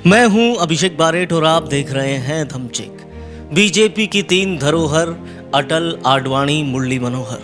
मैं हूं अभिषेक बारेट और आप देख रहे हैं धमचिक। बीजेपी की 3 धरोहर अटल, आडवाणी, मुरली मनोहर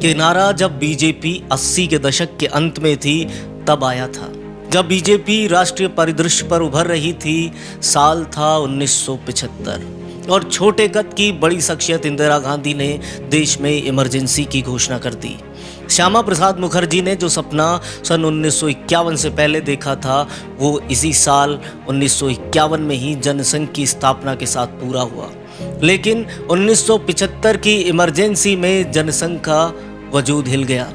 के नारा जब बीजेपी 80 के दशक के अंत में थी तब आया था, जब बीजेपी राष्ट्रीय परिदृश्य पर उभर रही थी। साल था 1975 और छोटे कद की बड़ी शख्सियत इंदिरा गांधी ने देश में इमरजेंसी की घोषणा कर दी। श्यामा प्रसाद मुखर्जी ने जो सपना सन 1951 से पहले देखा था, वो इसी साल 1951 में ही जनसंघ की स्थापना के साथ पूरा हुआ। लेकिन 1975 की इमरजेंसी में जनसंघ का वजूद हिल गया।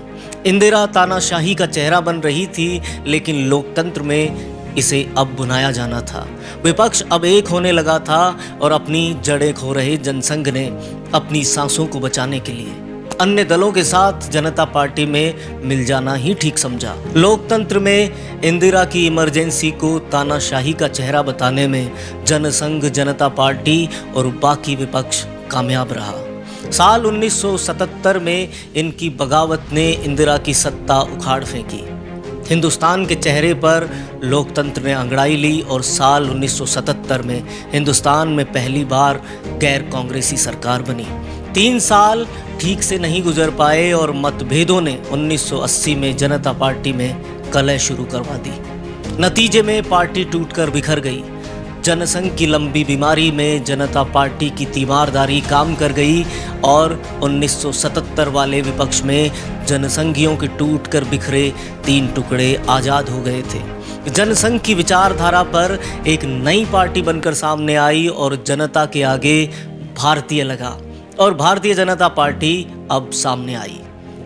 इंदिरा तानाशाही का चेहरा बन रही थी, लेकिन लोकतंत्र में इसे अब बुनाया जाना था। विपक्ष अब एक होने लगा था और अपनी जड़ें खो रहे जनसंघ ने अपनी सांसों को बचाने के लिए अन्य दलों के साथ जनता पार्टी में मिल जाना ही ठीक समझा। लोकतंत्र में इंदिरा की इमरजेंसी को तानाशाही का चेहरा बताने में जनसंघ, जनता पार्टी और बाकी विपक्ष कामयाब रहा। साल 1977 में इनकी बगावत ने इंदिरा की सत्ता उखाड़ फेंकी। हिंदुस्तान के चेहरे पर लोकतंत्र ने अंगड़ाई ली और साल 1977 में हिंदुस्तान में पहली बार गैर कांग्रेसी सरकार बनी। 3 साल ठीक से नहीं गुजर पाए और मतभेदों ने 1980 में जनता पार्टी में कलह शुरू करवा दी। नतीजे में पार्टी टूटकर बिखर गई। जनसंघ की लंबी बीमारी में जनता पार्टी की तीमारदारी काम कर गई और 1977 वाले विपक्ष में जनसंघियों के टूटकर बिखरे 3 टुकड़े आज़ाद हो गए थे। जनसंघ की विचारधारा पर एक नई पार्टी बनकर सामने आई और जनता के आगे भारतीय लगा और भारतीय जनता पार्टी अब सामने आई।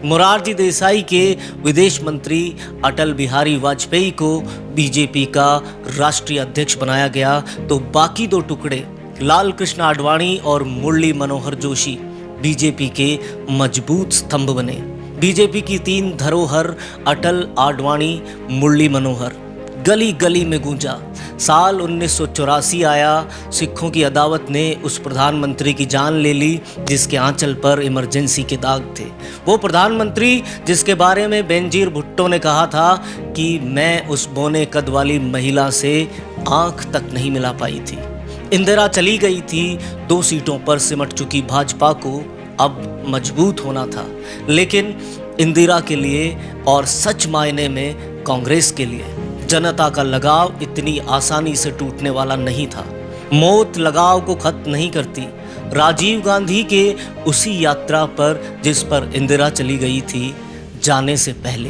मोरारजी देसाई के विदेश मंत्री अटल बिहारी वाजपेयी को बीजेपी का राष्ट्रीय अध्यक्ष बनाया गया, तो बाकी 2 टुकड़े लाल कृष्ण आडवाणी और मुरली मनोहर जोशी बीजेपी के मजबूत स्तंभ बने। बीजेपी की 3 धरोहर अटल, आडवाणी, मुरली मनोहर गली गली में गूंजा। साल 1984 आया। सिखों की अदावत ने उस प्रधानमंत्री की जान ले ली जिसके आंचल पर इमरजेंसी के दाग थे। वो प्रधानमंत्री जिसके बारे में बेनजीर भुट्टो ने कहा था कि मैं उस बौने कद वाली महिला से आंख तक नहीं मिला पाई थी। इंदिरा चली गई थी। 2 सीटों पर सिमट चुकी भाजपा को अब मजबूत होना था, लेकिन इंदिरा के लिए और सच मायने में कांग्रेस के लिए जनता का लगाव इतनी आसानी से टूटने वाला नहीं था। मौत लगाव को खत्म नहीं करती। राजीव गांधी के उसी यात्रा पर जिस पर इंदिरा चली गई थी, जाने से पहले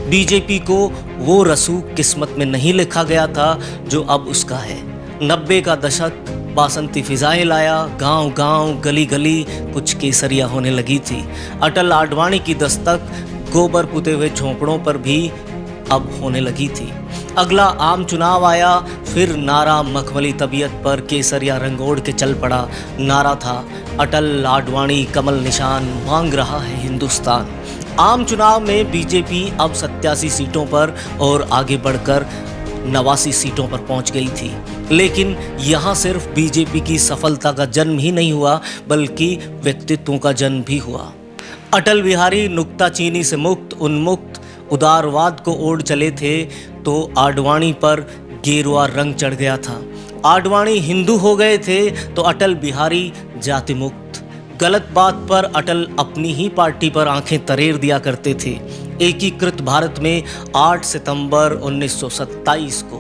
बीजेपी को वो रसूख किस्मत में नहीं लिखा गया था जो अब उसका है। 90 का दशक बासंती फिजाएं लाया। गांव गांव, गली गली कुछ केसरिया होने लगी थी। अटल, आडवाणी की दस्तक गोबर पुते हुए झोंपड़ों पर भी अब होने लगी थी। अगला आम चुनाव आया, फिर नारा मखमली तबीयत पर केसरिया रंग ओढ़ के चल पड़ा। नारा था अटल, आडवाणी, कमल निशान, मांग रहा है हिंदुस्तान। आम चुनाव में बीजेपी अब 87 सीटों पर और आगे बढ़कर 89 सीटों पर पहुंच गई थी। लेकिन यहाँ सिर्फ बीजेपी की सफलता का जन्म ही नहीं हुआ, बल्कि व्यक्तित्वों का जन्म भी हुआ। अटल बिहारी नुक्ताचीनी से मुक्त, उन्मुक्त, उदारवाद को ओढ़ चले थे, तो आडवाणी पर गेरुआ रंग चढ़ गया था। आडवाणी हिंदू हो गए थे तो अटल बिहारी जाति मुक्त। गलत बात पर अटल अपनी ही पार्टी पर आंखें तरेर दिया करते थे। एकीकृत भारत में 8 सितंबर 1927 को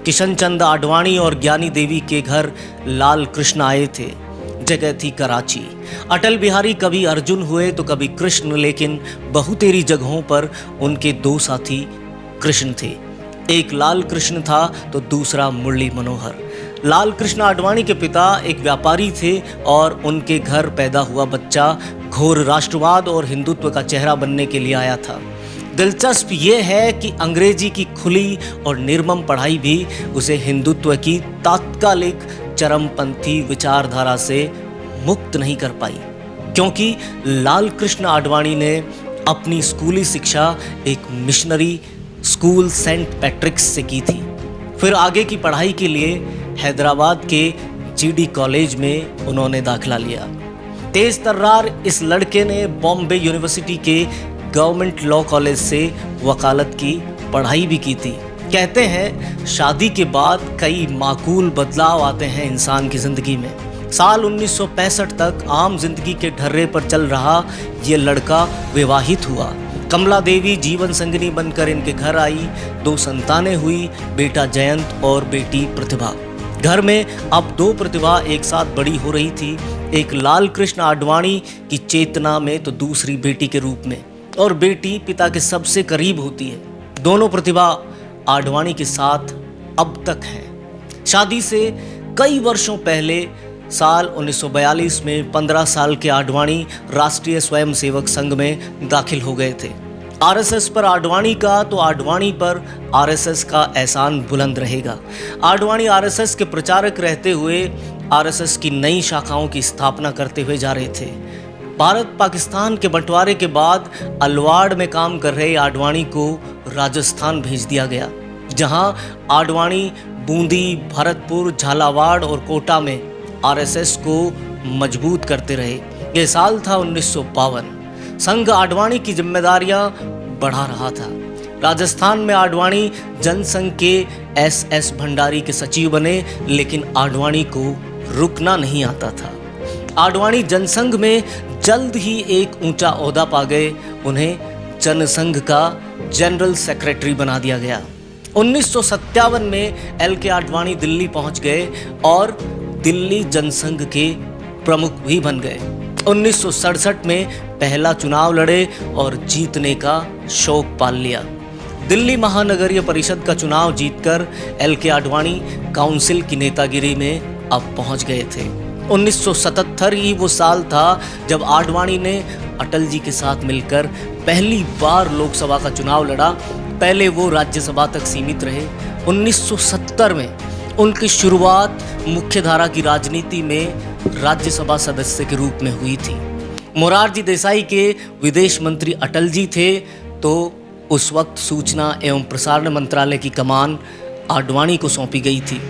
किशन चंद आडवाणी और ज्ञानी देवी के घर लाल कृष्ण आए थे। जगह थी कराची। अटल बिहारी कभी अर्जुन हुए तो कभी कृष्ण, लेकिन बहुतेरी जगहों पर उनके 2 साथी कृष्ण थे। एक लाल कृष्ण था तो दूसरा मुरली मनोहर। लाल कृष्ण आडवाणी के पिता एक व्यापारी थे और उनके घर पैदा हुआ बच्चा घोर राष्ट्रवाद और हिंदुत्व का चेहरा बनने के लिए आया था। दिलचस्प ये है कि अंग्रेजी की खुली और निर्मम पढ़ाई भी उसे हिंदुत्व की तात्कालिक चरमपंथी विचारधारा से मुक्त नहीं कर पाई, क्योंकि लाल कृष्ण आडवाणी ने अपनी स्कूली शिक्षा एक मिशनरी स्कूल सेंट पैट्रिक्स से की थी। फिर आगे की पढ़ाई के लिए हैदराबाद के जीडी कॉलेज में उन्होंने दाखिला लिया। तेज तर्रार इस लड़के ने बॉम्बे यूनिवर्सिटी के गवर्नमेंट लॉ कॉलेज से वकालत की पढ़ाई भी की थी। कहते हैं शादी के बाद कई माकूल बदलाव आते हैं इंसान की ज़िंदगी में। साल 1965 तक आम जिंदगी के ढर्रे पर चल रहा ये लड़का विवाहित हुआ। कमला देवी जीवन संगिनी बनकर इनके घर आई। 2 संतानें हुई, बेटा जयंत और बेटी प्रतिभा। घर में अब 2 प्रतिभा एक साथ बड़ी हो रही थी, एक लाल कृष्ण आडवाणी की चेतना में तो दूसरी बेटी के रूप में, और बेटी पिता के सबसे करीब होती है। दोनों प्रतिभा आडवाणी के साथ अब तक हैं। शादी से कई वर्षों पहले साल 1942 में 15 साल के आडवाणी राष्ट्रीय स्वयंसेवक संघ में दाखिल हो गए थे। आरएसएस पर आडवाणी का तो आडवाणी पर आरएसएस का एहसान बुलंद रहेगा। आडवाणी आरएसएस के प्रचारक रहते हुए आरएसएस की नई शाखाओं की स्थापना करते हुए जा रहे थे। भारत पाकिस्तान के बंटवारे के बाद अलवाड़ में काम कर रहे आडवाणी को राजस्थान भेज दिया गया, जहां आडवाणी बूंदी, भरतपुर, झालावाड़ और कोटा में आरएसएस को मजबूत करते रहे। यह साल था 1952। संघ आडवाणी की जिम्मेदारियां बढ़ा रहा था। राजस्थान में आडवाणी जनसंघ के एसएस भंडारी के सचिव बने, लेकिन आडवाणी को रुकना नहीं आता था। आडवाणी जनसंघ में जल्द ही एक ऊंचा ओहदा पा गए। उन्हें जनसंघ का जनरल सेक्रेटरी बना दिया गया। 1957 में एल.के. आडवाणी दिल्ली पहुंच गए और दिल्ली जनसंघ के प्रमुख भी बन गए। 1967 में पहला चुनाव लड़े और जीतने का शौक पाल लिया। दिल्ली महानगरीय परिषद का चुनाव जीतकर एल.के. आडवाणी काउंसिल की नेतागिरी में अब पहुंच गए थे। 1977 ही वो साल था जब आडवाणी ने अटल जी के साथ मिलकर पहली बार लोकसभा का चुनाव लड़ा। पहले वो राज्यसभा तक सीमित रहे। 1970 में उनकी शुरुआत मुख्यधारा की राजनीति में राज्यसभा सदस्य के रूप में हुई थी। मोरारजी देसाई के विदेश मंत्री अटल जी थे, तो उस वक्त सूचना एवं प्रसारण मंत्रालय की कमान आडवाणी को सौंपी गई थी।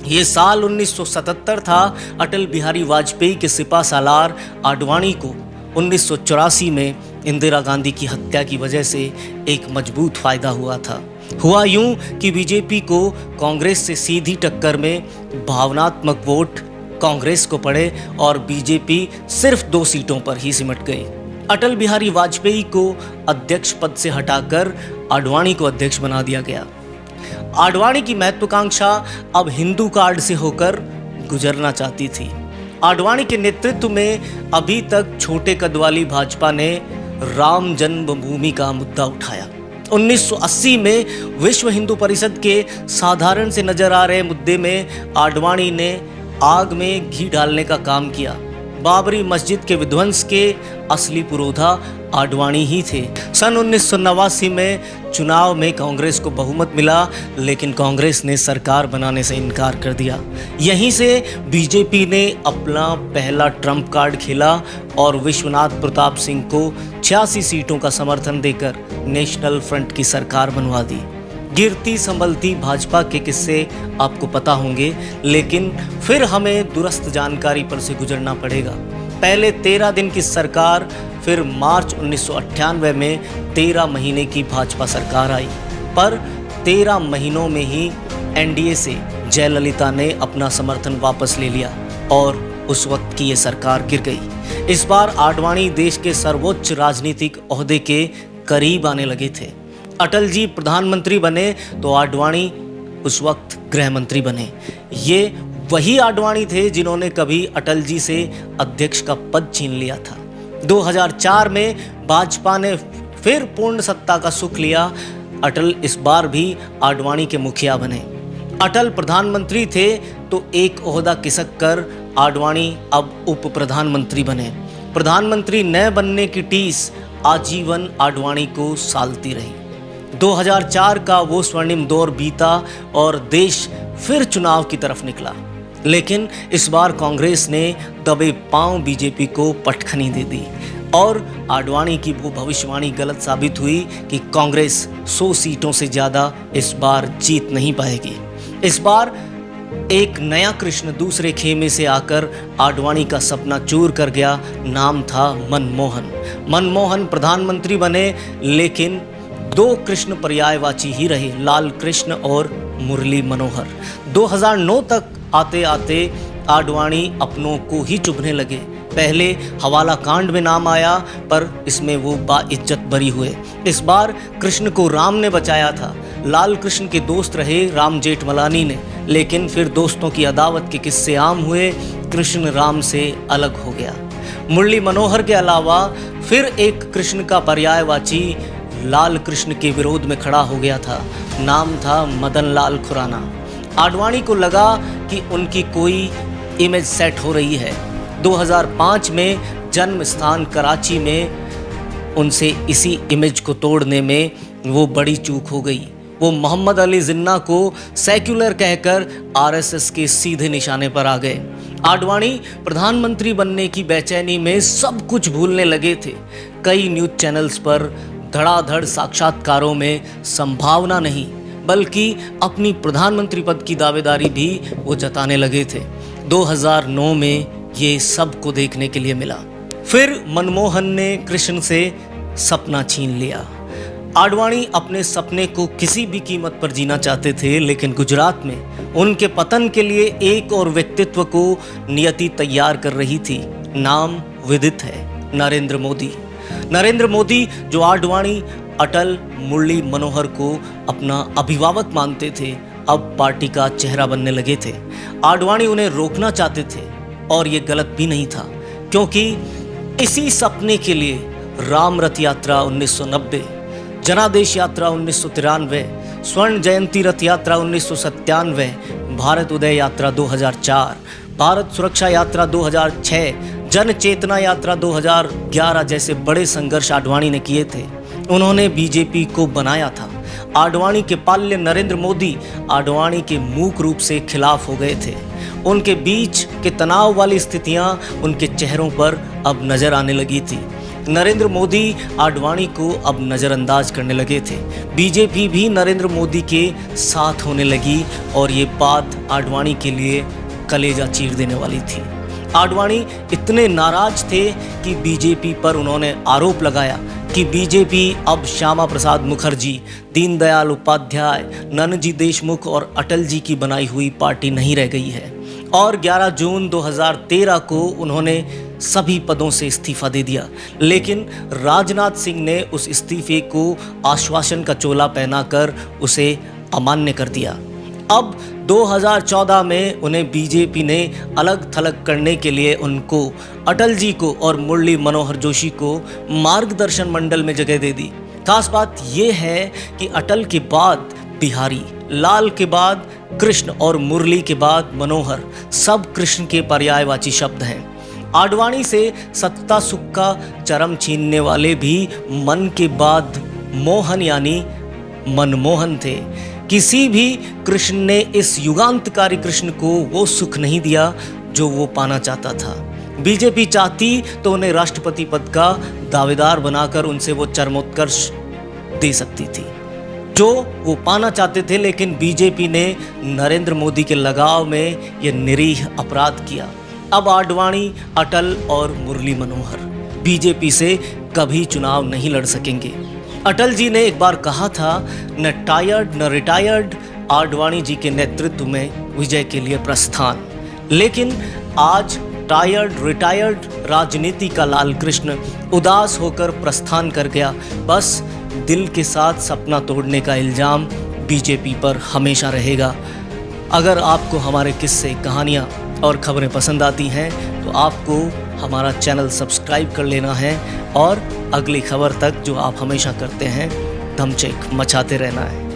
ये साल 1977 था। अटल बिहारी वाजपेयी के सिपा सालार आडवाणी को 1984 में इंदिरा गांधी की हत्या की वजह से एक मजबूत फायदा हुआ था। हुआ यूं कि बीजेपी को कांग्रेस से सीधी टक्कर में भावनात्मक वोट कांग्रेस को पड़े और बीजेपी सिर्फ 2 सीटों पर ही सिमट गई। अटल बिहारी वाजपेयी को अध्यक्ष पद से हटाकर आडवाणी को अध्यक्ष बना दिया गया। आडवाणी की महत्वाकांक्षा अब हिंदू कार्ड से होकर गुजरना चाहती थी। आडवाणी के नेतृत्व में अभी तक छोटे कद वाली भाजपा ने राम जन्मभूमि का मुद्दा उठाया। 1980 में विश्व हिंदू परिषद के साधारण से नजर आ रहे मुद्दे में आडवाणी ने आग में घी डालने का काम किया। बाबरी मस्जिद के विध्वंस के असली पुरोधा आडवाणी ही थे। सन 1989 में चुनाव में कांग्रेस को बहुमत मिला, लेकिन कांग्रेस ने सरकार बनाने से इनकार कर दिया। यहीं से बीजेपी ने अपना पहला ट्रम्प कार्ड खेला और विश्वनाथ प्रताप सिंह को 86 सीटों का समर्थन देकर नेशनल फ्रंट की सरकार बनवा दी। गिरती संभलती भाजपा के किस्से आपको पता होंगे, लेकिन फिर हमें दुरुस्त जानकारी पर से गुजरना पड़ेगा। पहले 13 दिन की सरकार, फिर मार्च 1998 में 13 महीने की भाजपा सरकार आई, पर 13 महीनों में ही एनडीए से जयललिता ने अपना समर्थन वापस ले लिया और उस वक्त की ये सरकार गिर गई। इस बार आडवाणी देश के सर्वोच्च राजनीतिक ओहदे के करीब आने लगे थे। अटल जी प्रधानमंत्री बने तो आडवाणी उस वक्त गृह मंत्री बने। ये वही आडवाणी थे जिन्होंने कभी अटल जी से अध्यक्ष का पद छीन लिया था। 2004 में भाजपा ने फिर पूर्ण सत्ता का सुख लिया। अटल इस बार भी आडवाणी के मुखिया बने। अटल प्रधानमंत्री थे तो एक ओहदा खिसक कर आडवाणी अब उप प्रधानमंत्री बने। प्रधानमंत्री न बनने की टीस आजीवन आडवाणी को सालती रही। 2004 का वो स्वर्णिम दौर बीता और देश फिर चुनाव की तरफ निकला, लेकिन इस बार कांग्रेस ने दबे पांव बीजेपी को पटखनी दे दी और आडवाणी की वो भविष्यवाणी गलत साबित हुई कि कांग्रेस 100 सीटों से ज़्यादा इस बार जीत नहीं पाएगी। इस बार एक नया कृष्ण दूसरे खेमे से आकर आडवाणी का सपना चूर कर गया। नाम था मनमोहन। मनमोहन प्रधानमंत्री बने, लेकिन दो कृष्ण पर्यायवाची ही रहे, लाल कृष्ण और मुरली मनोहर। 2009 तक आते आते आडवाणी अपनों को ही चुभने लगे। पहले हवाला कांड में नाम आया, पर इसमें वो बाइज्जत बरी हुए। इस बार कृष्ण को राम ने बचाया था। लाल कृष्ण के दोस्त रहे राम जेठमलानी ने, लेकिन फिर दोस्तों की अदावत के किस्से आम हुए। कृष्ण राम से अलग हो गया। मुरली मनोहर के अलावा फिर एक कृष्ण का पर्यायवाची लाल कृष्ण के विरोध में खड़ा हो गया था। नाम था मदन लाल खुराना। आडवाणी को लगा कि उनकी कोई इमेज सेट हो रही है। 2005 में जन्म स्थान कराची में उनसे इसी इमेज को तोड़ने में वो बड़ी चूक हो गई। वो मोहम्मद अली जिन्ना को सेक्युलर कहकर आरएसएस के सीधे निशाने पर आ गए। आडवाणी प्रधानमंत्री बनने की बेचैनी में सब कुछ भूलने लगे थे। कई न्यूज़ चैनल्स पर धड़ाधड़ साक्षात्कारों में संभावना नहीं बल्कि अपनी प्रधानमंत्री पद की दावेदारी भी वो जताने लगे थे। 2009 में ये सब को देखने के लिए मिला। फिर मनमोहन ने कृष्ण से सपना छीन लिया। आडवाणी अपने सपने को किसी भी कीमत पर जीना चाहते थे, लेकिन गुजरात में उनके पतन के लिए एक और व्यक्तित्व को नियति तैयार कर रही थी। नाम विदित है, नरेंद्र मोदी। नरेंद्र मोदी जो आडवाणी, अटल, मुरली मनोहर को अपना अभिभावक मानते थे, अब पार्टी का चेहरा बनने लगे थे। आडवाणी उन्हें रोकना चाहते थे और ये गलत भी नहीं था, क्योंकि इसी सपने के लिए राम रथ यात्रा 1990, जनादेश यात्रा 1993, स्वर्ण जयंती रथ यात्रा 1997, भारत उदय यात्रा 2004, भारत सुरक्षा यात्रा 2006, जन चेतना यात्रा 2011 जैसे बड़े संघर्ष आडवाणी ने किए थे। उन्होंने बीजेपी को बनाया था। आडवाणी के पाल्य नरेंद्र मोदी आडवाणी के मूक रूप से खिलाफ हो गए थे। उनके बीच के तनाव वाली स्थितियां उनके चेहरों पर अब नजर आने लगी थी। नरेंद्र मोदी आडवाणी को अब नज़रअंदाज करने लगे थे। बीजेपी भी नरेंद्र मोदी के साथ होने लगी और ये बात आडवाणी के लिए कलेजा चीर देने वाली थी। आडवाणी इतने नाराज थे कि बीजेपी पर उन्होंने आरोप लगाया कि बीजेपी अब श्यामा प्रसाद मुखर्जी, दीनदयाल उपाध्याय, नानाजी देशमुख और अटल जी की बनाई हुई पार्टी नहीं रह गई है। और 11 जून 2013 को उन्होंने सभी पदों से इस्तीफा दे दिया, लेकिन राजनाथ सिंह ने उस इस्तीफे को आश्वासन का चोला पहनाकर उसे अमान्य कर दिया। अब 2014 में उन्हें बीजेपी ने अलग थलग करने के लिए उनको, अटल जी को और मुरली मनोहर जोशी को मार्गदर्शन मंडल में जगह दे दी। खास बात यह है कि अटल के बाद बिहारी, लाल के बाद कृष्ण और मुरली के बाद मनोहर, सब कृष्ण के पर्यायवाची शब्द हैं। आडवाणी से सत्ता सुख का चरम छीनने वाले भी मन के बाद मोहन यानी मनमोहन थे। किसी भी कृष्ण ने इस युगांतकारी कृष्ण को वो सुख नहीं दिया जो वो पाना चाहता था। बीजेपी चाहती तो उन्हें राष्ट्रपति पद का दावेदार बनाकर उनसे वो चरमोत्कर्ष दे सकती थी जो वो पाना चाहते थे, लेकिन बीजेपी ने नरेंद्र मोदी के लगाव में ये निरीह अपराध किया। अब आडवाणी, अटल और मुरली मनोहर बीजेपी से कभी चुनाव नहीं लड़ सकेंगे। अटल जी ने एक बार कहा था, न टायर्ड न रिटायर्ड, आडवाणी जी के नेतृत्व में विजय के लिए प्रस्थान। लेकिन आज टायर्ड रिटायर्ड राजनीति का लाल कृष्ण उदास होकर प्रस्थान कर गया। बस दिल के साथ सपना तोड़ने का इल्ज़ाम बीजेपी पर हमेशा रहेगा। अगर आपको हमारे किस्से, कहानियाँ और खबरें पसंद आती हैं तो आपको हमारा चैनल सब्सक्राइब कर लेना है और अगली खबर तक जो आप हमेशा करते हैं, धमचेक मचाते रहना है।